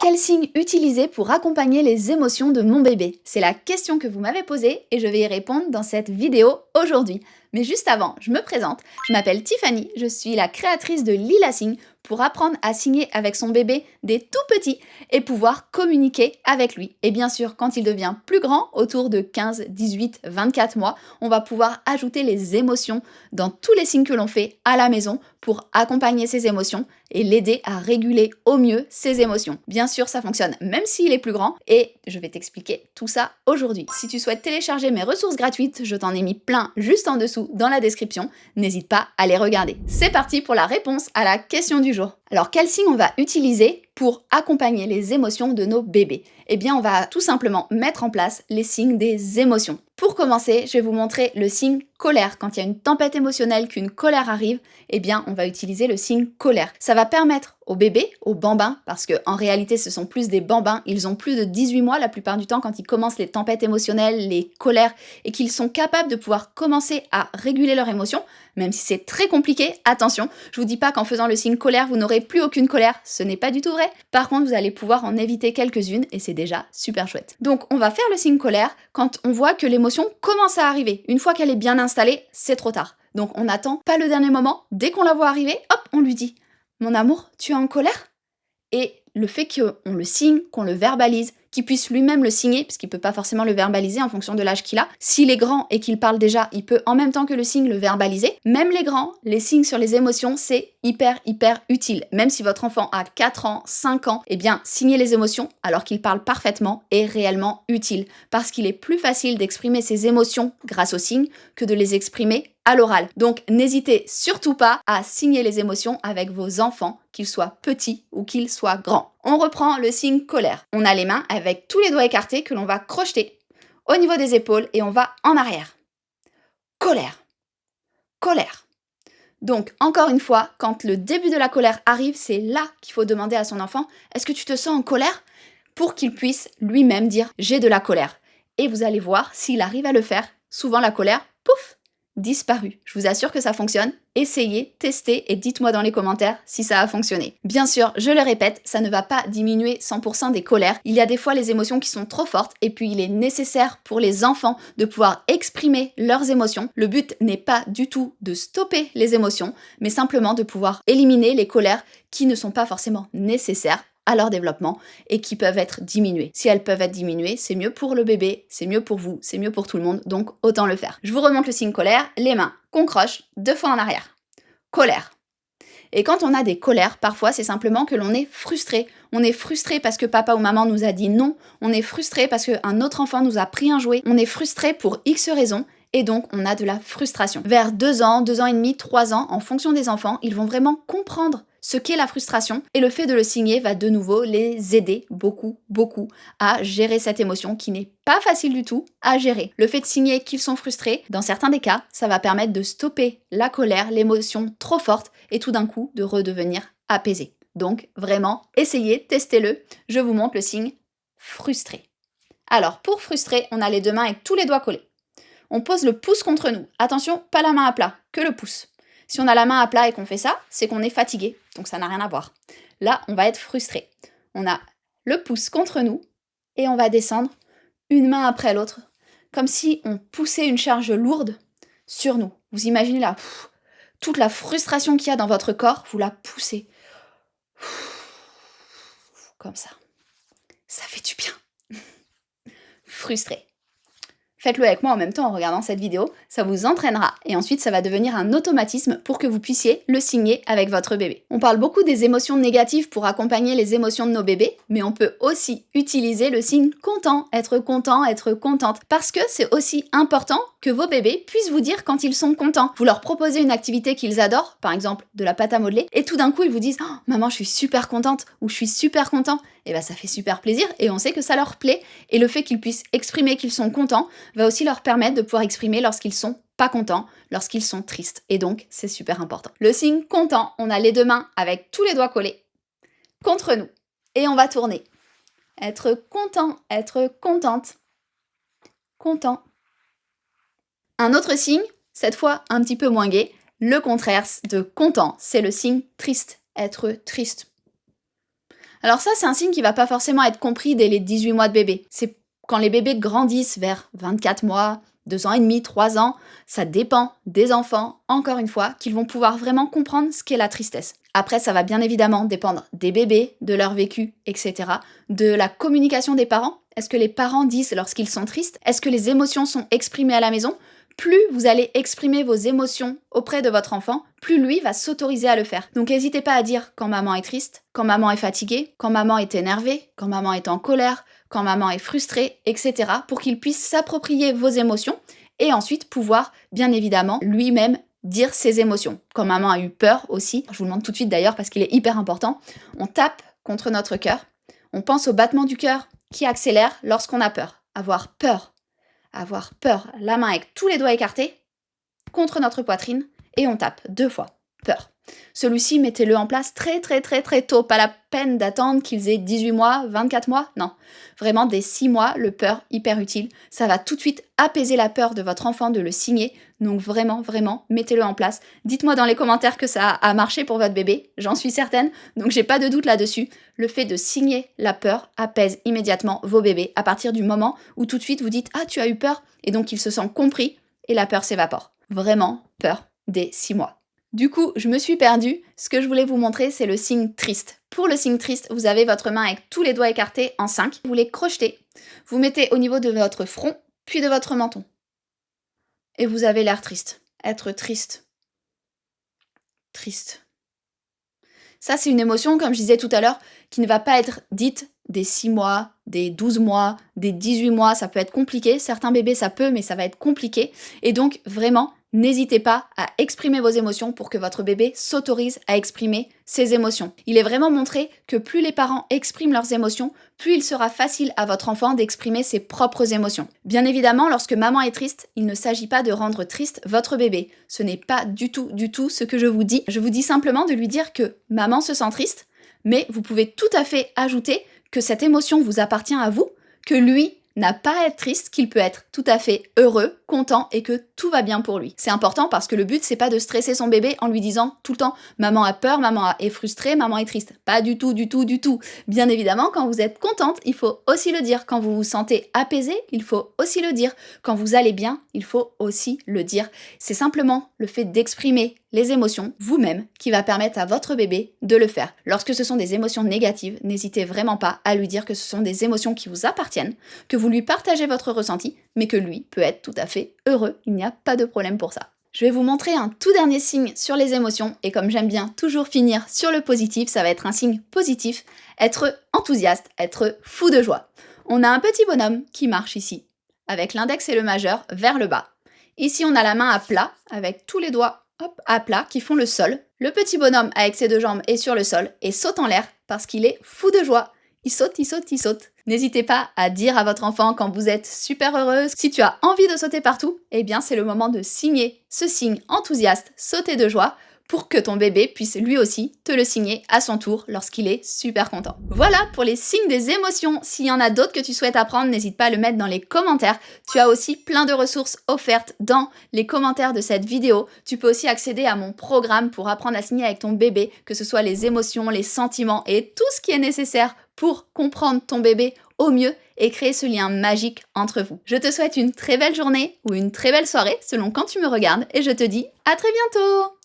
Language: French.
Quel signe utiliser pour accompagner les émotions de mon bébé? C'est la question que vous m'avez posée et je vais y répondre dans cette vidéo aujourd'hui. Mais juste avant, je me présente. Je m'appelle Tiffany, je suis la créatrice de Lila Signe pour apprendre à signer avec son bébé dès tout petit et pouvoir communiquer avec lui. Et bien sûr, quand il devient plus grand, autour de 15, 18, 24 mois, on va pouvoir ajouter les émotions dans tous les signes que l'on fait à la maison pour accompagner ses émotions et l'aider à réguler au mieux ses émotions. Bien sûr, ça fonctionne même s'il est plus grand et je vais t'expliquer tout ça aujourd'hui. Si tu souhaites télécharger mes ressources gratuites, je t'en ai mis plein juste en dessous dans la description. N'hésite pas à les regarder. C'est parti pour la réponse à la question du jour. Alors, quel signe on va utiliser pour accompagner les émotions de nos bébés? Eh bien, on va tout simplement mettre en place les signes des émotions. Pour commencer, je vais vous montrer le signe colère. Quand il y a une tempête émotionnelle, qu'une colère arrive, eh bien, on va utiliser le signe colère. Ça va permettre aux bébés, aux bambins, parce qu'en réalité, ce sont plus des bambins, ils ont plus de 18 mois la plupart du temps quand ils commencent les tempêtes émotionnelles, les colères, et qu'ils sont capables de pouvoir commencer à réguler leurs émotions, même si c'est très compliqué. Attention, je vous dis pas qu'en faisant le signe colère, vous n'aurez plus aucune colère, ce n'est pas du tout vrai. Par contre, vous allez pouvoir en éviter quelques-unes, et c'est déjà super chouette. Donc, on va faire le signe colère quand on voit que l'émotion commence à arriver. Une fois qu'elle est bien installée, c'est trop tard. Donc on n'attend pas le dernier moment, dès qu'on la voit arriver, hop, on lui dit « Mon amour, tu es en colère ?» Et le fait qu'on le signe, qu'on le verbalise, qu'il puisse lui-même le signer, parce qu'il peut pas forcément le verbaliser en fonction de l'âge qu'il a. S'il est grand et qu'il parle déjà, il peut en même temps que le signe le verbaliser. Même les grands, les signes sur les émotions, c'est hyper utile. Même si votre enfant a 4 ans, 5 ans, eh bien, signer les émotions alors qu'il parle parfaitement est réellement utile. Parce qu'il est plus facile d'exprimer ses émotions grâce aux signes que de les exprimer à l'oral. Donc n'hésitez surtout pas à signer les émotions avec vos enfants, qu'ils soient petits ou qu'ils soient grands. On reprend le signe colère. On a les mains avec tous les doigts écartés que l'on va crocheter au niveau des épaules et on va en arrière. Colère. Colère. Donc, encore une fois, quand le début de la colère arrive, c'est là qu'il faut demander à son enfant « Est-ce que tu te sens en colère ?» pour qu'il puisse lui-même dire « J'ai de la colère ». Et vous allez voir, s'il arrive à le faire, souvent la colère, pouf, disparu. Je vous assure que ça fonctionne. Essayez, testez et dites-moi dans les commentaires si ça a fonctionné. Bien sûr, je le répète, ça ne va pas diminuer 100% des colères. Il y a des fois les émotions qui sont trop fortes et puis il est nécessaire pour les enfants de pouvoir exprimer leurs émotions. Le but n'est pas du tout de stopper les émotions, mais simplement de pouvoir éliminer les colères qui ne sont pas forcément nécessaires à leur développement et qui peuvent être diminuées. Si elles peuvent être diminuées, c'est mieux pour le bébé, c'est mieux pour vous, c'est mieux pour tout le monde, donc autant le faire. Je vous remonte le signe colère, les mains qu'on croche 2 fois en arrière. Colère. Et quand on a des colères, parfois c'est simplement que l'on est frustré. On est frustré parce que papa ou maman nous a dit non, on est frustré parce qu'un autre enfant nous a pris un jouet, on est frustré pour X raisons, et donc on a de la frustration. Vers 2 ans, 2 ans et demi, 3 ans, en fonction des enfants, ils vont vraiment comprendre ce qu'est la frustration, et le fait de le signer va de nouveau les aider beaucoup à gérer cette émotion qui n'est pas facile du tout à gérer. Le fait de signer qu'ils sont frustrés, dans certains des cas, ça va permettre de stopper la colère, l'émotion trop forte, et tout d'un coup de redevenir apaisé. Donc vraiment, essayez, testez-le, je vous montre le signe frustré. Alors pour frustrer, on a les 2 mains avec tous les doigts collés. On pose le pouce contre nous. Attention, pas la main à plat, que le pouce. Si on a la main à plat et qu'on fait ça, c'est qu'on est fatigué, donc ça n'a rien à voir. Là, on va être frustré. On a le pouce contre nous et on va descendre une main après l'autre, comme si on poussait une charge lourde sur nous. Vous imaginez là, toute la frustration qu'il y a dans votre corps, vous la poussez. Comme ça. Ça fait du bien. Frustré. Faites-le avec moi en même temps en regardant cette vidéo, ça vous entraînera et ensuite ça va devenir un automatisme pour que vous puissiez le signer avec votre bébé. On parle beaucoup des émotions négatives pour accompagner les émotions de nos bébés, mais on peut aussi utiliser le signe content, être contente, parce que c'est aussi important que vos bébés puissent vous dire quand ils sont contents. Vous leur proposez une activité qu'ils adorent, par exemple de la pâte à modeler, et tout d'un coup ils vous disent « Oh, maman, je suis super contente » ou « Je suis super content », et bien ça fait super plaisir et on sait que ça leur plaît, et le fait qu'ils puissent exprimer qu'ils sont contents va aussi leur permettre de pouvoir exprimer lorsqu'ils sont pas contents, lorsqu'ils sont tristes. Et donc, c'est super important. Le signe content, on a les 2 mains avec tous les doigts collés contre nous. Et on va tourner. Être content, être contente. Content. Un autre signe, cette fois un petit peu moins gai, le contraire de content, c'est le signe triste. Être triste. Alors ça, c'est un signe qui va pas forcément être compris dès les 18 mois de bébé. C'est quand les bébés grandissent vers 24 mois, 2 ans et demi, 3 ans, ça dépend des enfants, encore une fois, qu'ils vont pouvoir vraiment comprendre ce qu'est la tristesse. Après, ça va bien évidemment dépendre des bébés, de leur vécu, etc. De la communication des parents. Est-ce que les parents disent lorsqu'ils sont tristes? Est-ce que les émotions sont exprimées à la maison? Plus vous allez exprimer vos émotions auprès de votre enfant, plus lui va s'autoriser à le faire. Donc n'hésitez pas à dire quand maman est triste, quand maman est fatiguée, quand maman est énervée, quand maman est en colère, quand maman est frustrée, etc. pour qu'il puisse s'approprier vos émotions et ensuite pouvoir, bien évidemment, lui-même dire ses émotions. Quand maman a eu peur aussi, je vous le montre tout de suite d'ailleurs parce qu'il est hyper important, on tape contre notre cœur, on pense au battement du cœur qui accélère lorsqu'on a peur. Avoir peur, la main avec tous les doigts écartés contre notre poitrine et on tape 2 fois. Peur. Celui-ci, mettez-le en place très tôt, pas la peine d'attendre qu'ils aient 18 mois, 24 mois, non. Vraiment, dès 6 mois, le peur, hyper utile. Ça va tout de suite apaiser la peur de votre enfant de le signer, donc vraiment, mettez-le en place. Dites-moi dans les commentaires que ça a marché pour votre bébé, j'en suis certaine, donc j'ai pas de doute là-dessus. Le fait de signer la peur apaise immédiatement vos bébés à partir du moment où tout de suite vous dites « Ah, tu as eu peur ?» et donc il se sent compris et la peur s'évapore. Vraiment, peur dès 6 mois. Du coup, je me suis perdue. Ce que je voulais vous montrer, c'est le signe triste. Pour le signe triste, vous avez votre main avec tous les doigts écartés en 5. Vous les crochetez. Vous mettez au niveau de votre front, puis de votre menton. Et vous avez l'air triste. Être triste. Triste. Ça, c'est une émotion, comme je disais tout à l'heure, qui ne va pas être dite des 6 mois, des 12 mois, des 18 mois. Ça peut être compliqué. Certains bébés, ça peut, mais ça va être compliqué. Et donc, vraiment, n'hésitez pas à exprimer vos émotions pour que votre bébé s'autorise à exprimer ses émotions. Il est vraiment montré que plus les parents expriment leurs émotions, plus il sera facile à votre enfant d'exprimer ses propres émotions. Bien évidemment, lorsque maman est triste, il ne s'agit pas de rendre triste votre bébé. Ce n'est pas du tout ce que je vous dis. Je vous dis simplement de lui dire que maman se sent triste, mais vous pouvez tout à fait ajouter que cette émotion vous appartient à vous, que lui n'a pas à être triste, qu'il peut être tout à fait heureux, content et que tout va bien pour lui. C'est important parce que le but, c'est pas de stresser son bébé en lui disant tout le temps « maman a peur, maman est frustrée, maman est triste ». Pas du tout. Bien évidemment, quand vous êtes contente, il faut aussi le dire. Quand vous vous sentez apaisé, il faut aussi le dire. Quand vous allez bien, il faut aussi le dire. C'est simplement le fait d'exprimer les émotions vous-même qui va permettre à votre bébé de le faire. Lorsque ce sont des émotions négatives, n'hésitez vraiment pas à lui dire que ce sont des émotions qui vous appartiennent, que vous lui partagez votre ressenti, mais que lui peut être tout à fait heureux. Il n'y a pas de problème pour ça. Je vais vous montrer un tout dernier signe sur les émotions, et comme j'aime bien toujours finir sur le positif, ça va être un signe positif, être enthousiaste, être fou de joie. On a un petit bonhomme qui marche ici, avec l'index et le majeur vers le bas. Ici, on a la main à plat, avec tous les doigts à plat qui font le sol. Le petit bonhomme avec ses 2 jambes est sur le sol et saute en l'air parce qu'il est fou de joie. Il saute. N'hésitez pas à dire à votre enfant quand vous êtes super heureuse, si tu as envie de sauter partout, eh bien c'est le moment de signer ce signe enthousiaste, sauter de joie, pour que ton bébé puisse lui aussi te le signer à son tour lorsqu'il est super content. Voilà pour les signes des émotions. S'il y en a d'autres que tu souhaites apprendre, n'hésite pas à le mettre dans les commentaires. Tu as aussi plein de ressources offertes dans les commentaires de cette vidéo. Tu peux aussi accéder à mon programme pour apprendre à signer avec ton bébé, que ce soit les émotions, les sentiments et tout ce qui est nécessaire pour comprendre ton bébé au mieux et créer ce lien magique entre vous. Je te souhaite une très belle journée ou une très belle soirée selon quand tu me regardes et je te dis à très bientôt!